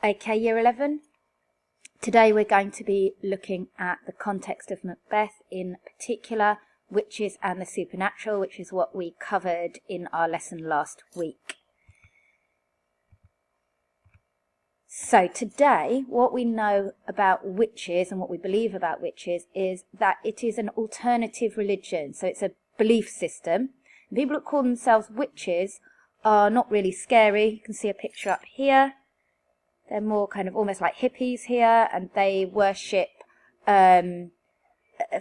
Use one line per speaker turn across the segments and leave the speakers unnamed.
Okay, Year 11. Today we're going to be looking at the context of Macbeth, in particular witches and the supernatural, which is what we covered in our lesson last week. So today, what we know about witches and what we believe about witches is that it is an alternative religion. So it's a belief system. And people that call themselves witches are not really scary. You can see a picture up here. They're more kind of almost like hippies here, and they worship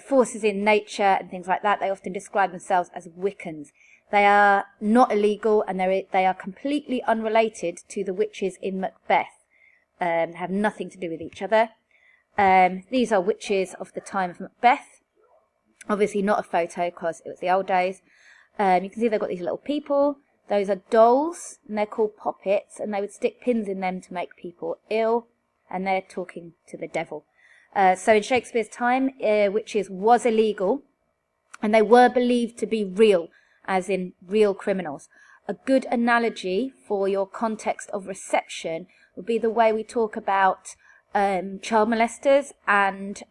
forces in nature and things like that. They often describe themselves as Wiccans. They are not illegal, and they are completely unrelated to the witches in Macbeth. They have nothing to do with each other. These are witches of the time of Macbeth. Obviously not a photo because it was the old days. You can see they've got these little people. Those are dolls, and they're called poppets, and they would stick pins in them to make people ill, and they're talking to the devil. So in Shakespeare's time, witches was illegal, and they were believed to be real, as in real criminals. A good analogy for your context of reception would be the way we talk about child molesters and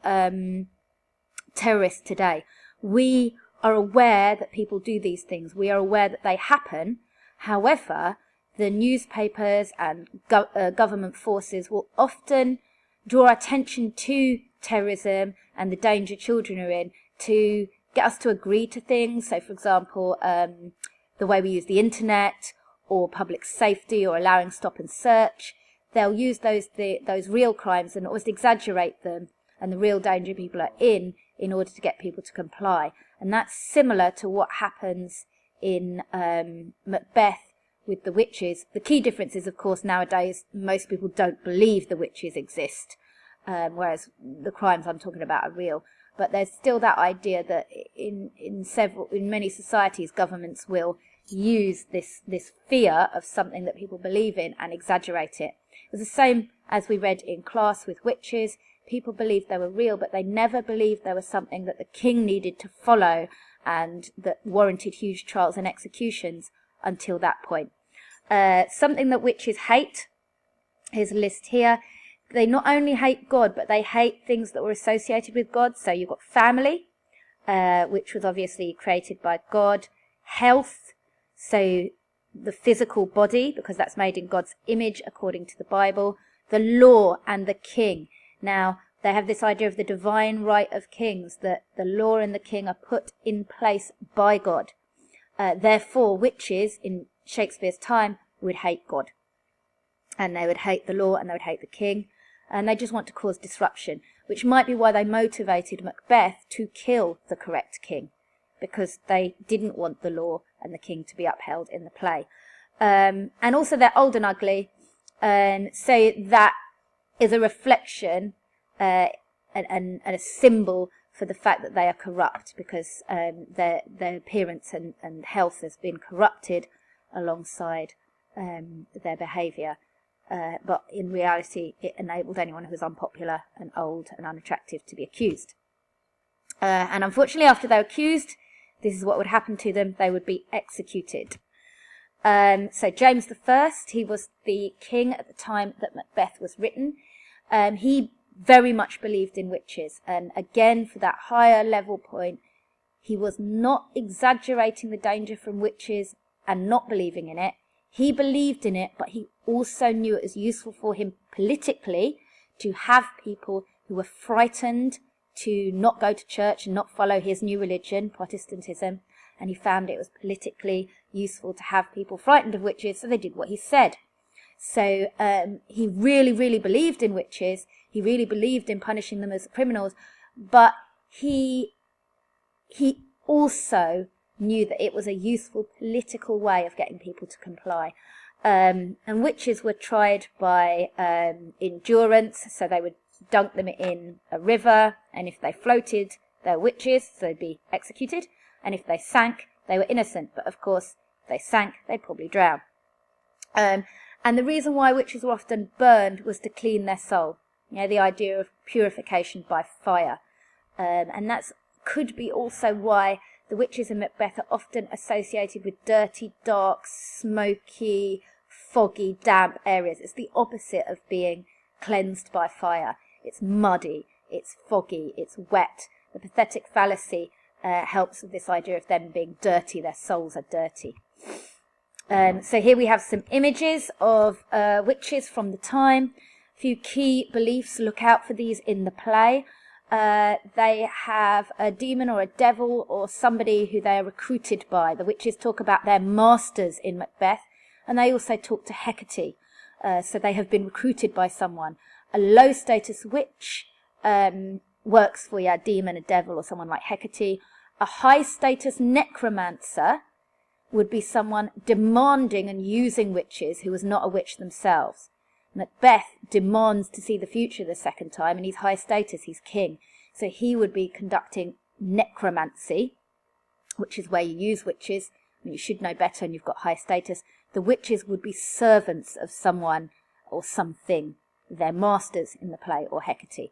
terrorists today. We are aware that people do these things. We are aware that they happen. However, the newspapers and government forces will often draw attention to terrorism and the danger children are in to get us to agree to things. So, for example, the way we use the internet or public safety or allowing stop and search. They'll use those real crimes and almost exaggerate them and the real danger people are in order to get people to comply. And that's similar to what happens in Macbeth with the witches. The key difference is, of course, nowadays most people don't believe the witches exist, whereas the crimes I'm talking about are real. But there's still that idea that in many societies, governments will use this fear of something that people believe in and exaggerate it. It was the same as we read in class with witches. People believed they were real, but they never believed there was something that the king needed to follow and that warranted huge trials and executions until that point. Something that witches hate, here's a list here. They not only hate God, but they hate things that were associated with God. So you've got family, which was obviously created by God. Health, so the physical body, because that's made in God's image according to the Bible. The law and the king. Now, they have this idea of the divine right of kings, that the law and the king are put in place by God. Therefore, witches in Shakespeare's time would hate God. And they would hate the law and they would hate the king. And they just want to cause disruption, which might be why they motivated Macbeth to kill the correct king, because they didn't want the law and the king to be upheld in the play. And also they're old and ugly, and so that is a reflection and a symbol for the fact that they are corrupt, because their appearance and health has been corrupted alongside their behaviour. But in reality, it enabled anyone who was unpopular and old and unattractive to be accused. And unfortunately, after they were accused, this is what would happen to them. They would be executed. So James I, he was the king at the time that Macbeth was written. He very much believed in witches. And again, for that higher level point, he was not exaggerating the danger from witches and not believing in it. He believed in it, but he also knew it was useful for him politically to have people who were frightened to not go to church and not follow his new religion, Protestantism. And he found it was politically useful to have people frightened of witches, so they did what he said. So he really, really believed in witches. He really believed in punishing them as criminals. But he also knew that it was a useful political way of getting people to comply. And witches were tried by endurance, so they would dunk them in a river, and if they floated, they were witches, so they'd be executed. And if they sank, they were innocent. But of course, if they sank, they'd probably drown. And the reason why witches were often burned was to clean their soul. You know, the idea of purification by fire. And that could be also why the witches in Macbeth are often associated with dirty, dark, smoky, foggy, damp areas. It's the opposite of being cleansed by fire. It's muddy, it's foggy, it's wet. The pathetic fallacy helps with this idea of them being dirty. Their souls are dirty. So here we have some images of witches from the time. A few key beliefs, look out for these in the play. They have a demon or a devil or somebody who they are recruited by. The witches talk about their masters in Macbeth, and they also talk to Hecate. So they have been recruited by someone. A low status witch works for a demon, a devil, or someone like Hecate. A high status necromancer would be someone demanding and using witches who was not a witch themselves. Macbeth demands to see the future the second time, and he's high status, he's king. So he would be conducting necromancy, which is where you use witches. I mean, you should know better and you've got high status. The witches would be servants of someone or something. They're masters in the play, or Hecate.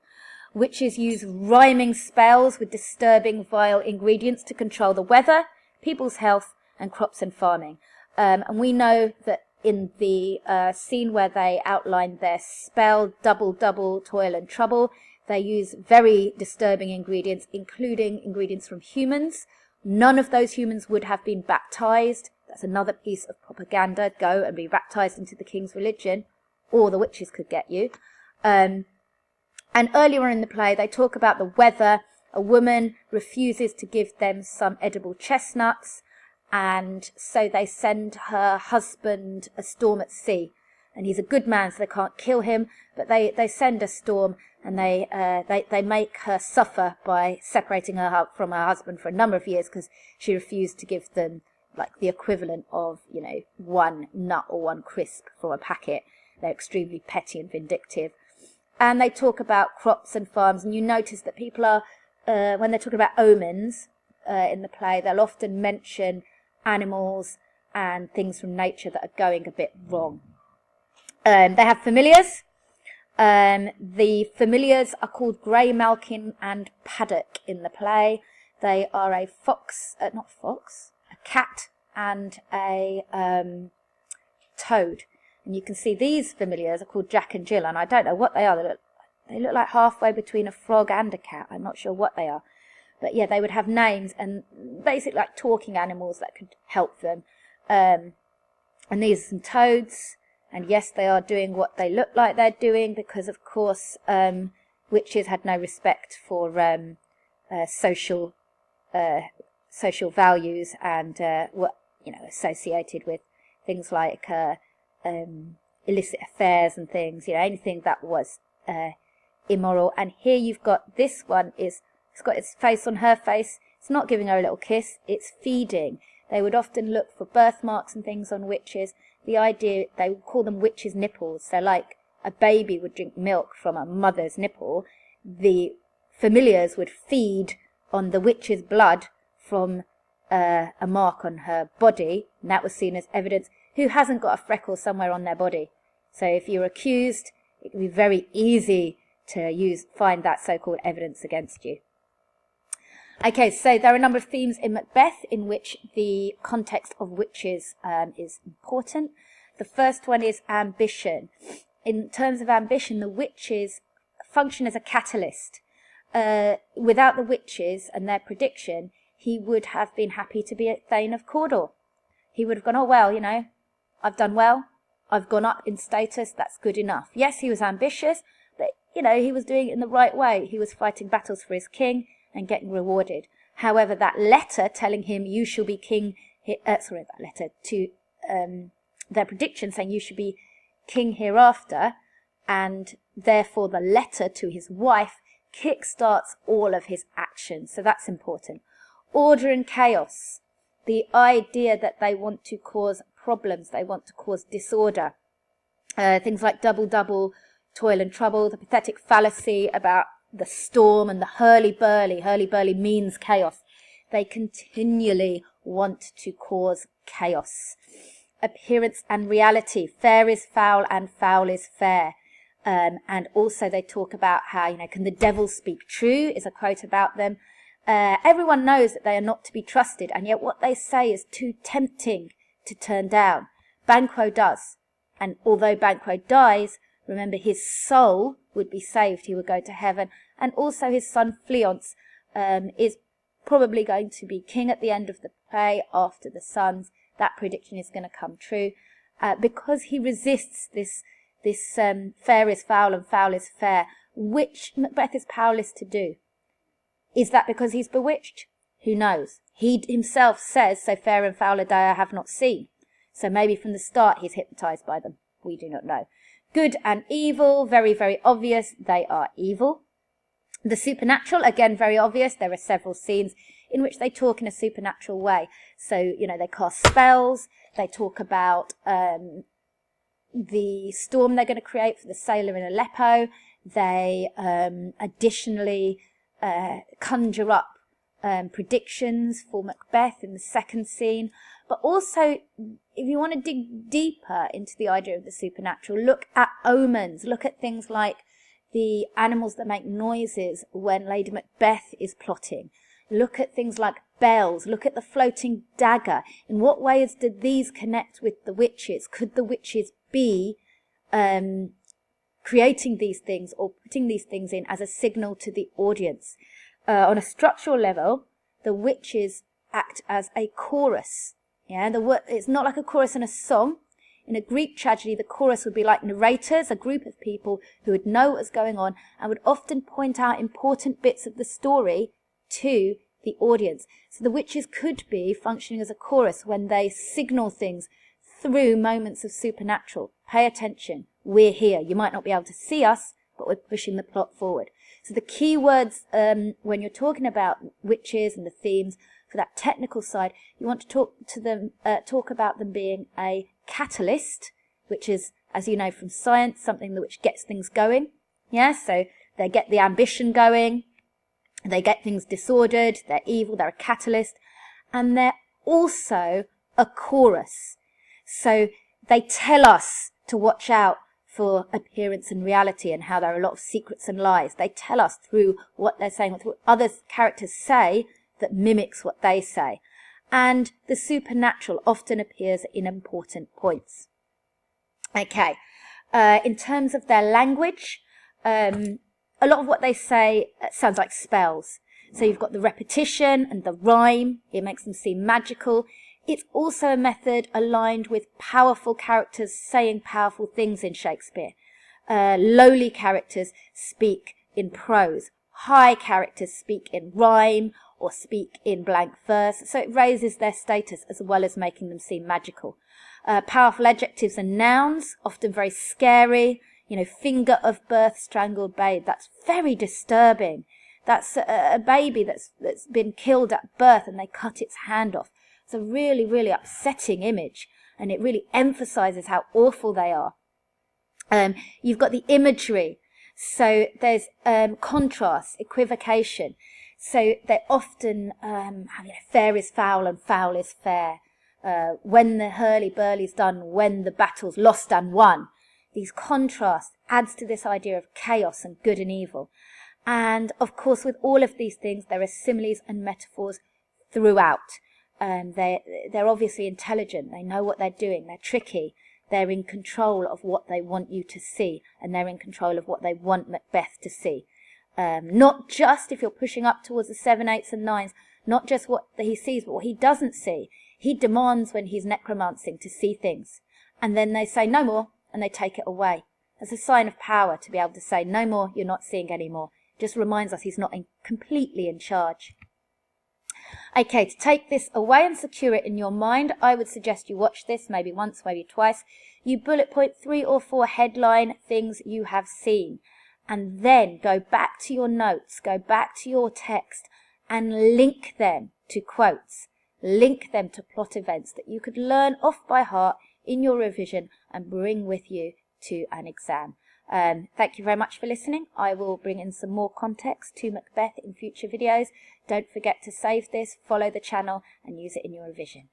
Witches use rhyming spells with disturbing, vile ingredients to control the weather, people's health, and crops and farming. And we know that in the scene where they outline their spell, double, double, toil and trouble, they use very disturbing ingredients, including ingredients from humans. None of those humans would have been baptized. That's another piece of propaganda. Go and be baptized into the king's religion, or the witches could get you. And earlier in the play, they talk about the weather. A woman refuses to give them some edible chestnuts, and so they send her husband a storm at sea. And he's a good man, so they can't kill him, but they send a storm, and they make her suffer by separating her from her husband for a number of years because she refused to give them like the equivalent of, one nut or one crisp from a packet. They're extremely petty and vindictive. And they talk about crops and farms, and you notice that people are, when they're talking about omens in the play, they'll often mention animals and things from nature that are going a bit wrong. They have familiars. The familiars are called Grey Malkin and Paddock in the play. They are a cat and a toad. And you can see these familiars are called Jack and Jill, and I don't know what they are. They look like halfway between a frog and a cat. I'm not sure what they are. But yeah, they would have names and basically like talking animals that could help them. And these are some toads. And yes, they are doing what they look like they're doing because, of course, witches had no respect for social values and what associated with things like illicit affairs and things. Anything that was immoral. And here you've got this one it's got its face on her face. It's not giving her a little kiss. It's feeding. They would often look for birthmarks and things on witches. The idea, they would call them witches' nipples. So like a baby would drink milk from a mother's nipple, the familiars would feed on the witch's blood from a mark on her body, and that was seen as evidence. Who hasn't got a freckle somewhere on their body? So if you're accused, it can be very easy to find that so-called evidence against you. Okay, so there are a number of themes in Macbeth in which the context of witches is important. The first one is ambition. In terms of ambition, the witches function as a catalyst. Without the witches and their prediction, he would have been happy to be a Thane of Cawdor. He would have gone, oh, well, I've done well. I've gone up in status. That's good enough. Yes, he was ambitious, but, he was doing it in the right way. He was fighting battles for his king and getting rewarded. However, that letter telling him you shall be king, that letter to their prediction saying you should be king hereafter, and therefore the letter to his wife kickstarts all of his actions. So that's important. Order and chaos. The idea that they want to cause problems, they want to cause disorder. Things like double, double, toil and trouble, the pathetic fallacy about the storm and the hurly-burly. Hurly-burly means chaos. They continually want to cause chaos. Appearance and reality. Fair is foul and foul is fair. And also they talk about how, can the devil speak true, is a quote about them. Everyone knows that they are not to be trusted, and yet what they say is too tempting to turn down. Banquo does. And although Banquo dies, remember his soul would be saved. He would go to heaven. And also his son Fleance is probably going to be king at the end of the play after the sons. That prediction is going to come true because he resists this fair is foul and foul is fair, which Macbeth is powerless to do. Is that because he's bewitched? Who knows? He himself says, so fair and foul a day I have not seen. So maybe from the start he's hypnotized by them. We do not know. Good and evil, very, very obvious. They are evil. The supernatural, again, very obvious. There are several scenes in which they talk in a supernatural way. So, they cast spells. They talk about the storm they're going to create for the sailor in Aleppo. They additionally conjure up predictions for Macbeth in the second scene. But also, if you want to dig deeper into the idea of the supernatural, look at omens. Look at things like the animals that make noises when Lady Macbeth is plotting. Look at things like bells. Look at the floating dagger. In what ways did these connect with the witches? Could the witches be creating these things or putting these things in as a signal to the audience? On a structural level, the witches act as a chorus. It's not like a chorus in a song. In a Greek tragedy, the chorus would be like narrators, a group of people who would know what was going on and would often point out important bits of the story to the audience. So the witches could be functioning as a chorus when they signal things through moments of supernatural. Pay attention. We're here. You might not be able to see us, but we're pushing the plot forward. So the key words when you're talking about witches and the themes for that technical side, you want to talk about them being a catalyst, which is, as you know from science, something which gets things going. So they get the ambition going, they get things disordered, they're evil, they're a catalyst, and they're also a chorus. So they tell us to watch out for appearance and reality and how there are a lot of secrets and lies. They tell us through what they're saying, what other characters say that mimics what they say. And the supernatural often appears in important points. Okay, in terms of their language, a lot of what they say sounds like spells. So you've got the repetition and the rhyme. It makes them seem magical. It's also a method aligned with powerful characters saying powerful things in Shakespeare. Lowly characters speak in prose. High characters speak in rhyme or speak in blank verse. So it raises their status as well as making them seem magical. Powerful adjectives and nouns, often very scary. Finger of birth, strangled babe. That's very disturbing. That's a baby that's been killed at birth and they cut its hand off. It's a really, really upsetting image, and it really emphasizes how awful they are. You've got the imagery. So there's contrast, equivocation. So they often have fair is foul and foul is fair. When the hurly-burly's done, when the battle's lost and won. These contrasts adds to this idea of chaos and good and evil. And of course, with all of these things, there are similes and metaphors throughout. They're obviously intelligent. They know what they're doing. They're tricky. They're in control of what they want you to see, and they're in control of what they want Macbeth to see. Not just if you're pushing up towards the 7, 8s and 9s, not just what he sees, but what he doesn't see. He demands when he's necromancing to see things. And then they say, no more, and they take it away. That's a sign of power to be able to say, no more, you're not seeing anymore. It just reminds us he's not completely in charge. Okay, to take this away and secure it in your mind, I would suggest you watch this maybe once, maybe twice. You bullet point 3 or 4 headline things you have seen. And then go back to your notes, go back to your text and link them to quotes. Link them to plot events that you could learn off by heart in your revision and bring with you to an exam. Thank you very much for listening. I will bring in some more context to Macbeth in future videos. Don't forget to save this, follow the channel and use it in your revision.